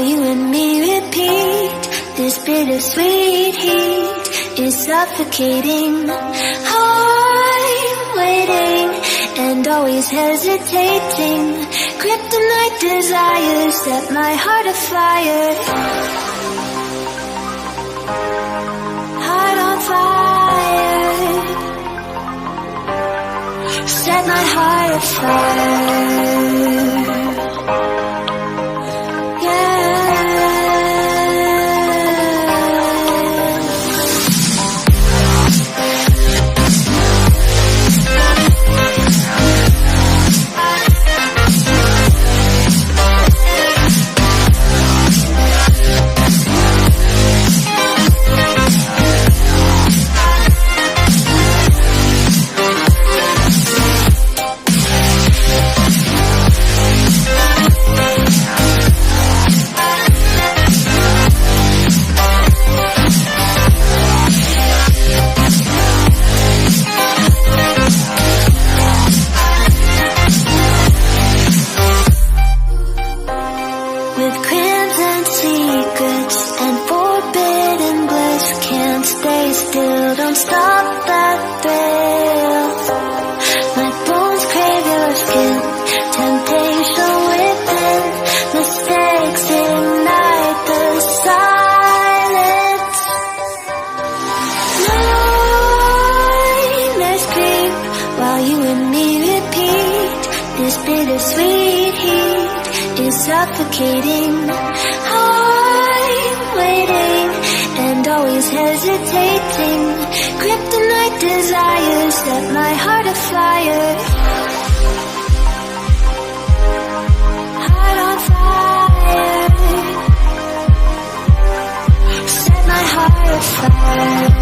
you and me repeat. This bittersweet heat is suffocating. I'm waiting and always hesitating. Kryptonite desires set my heart afire. Heart on fire. Set my heart afire. Suffocating, I'm waiting and always hesitating. Kryptonite desires set my heart afire. Heart on fire. Set my heart afire.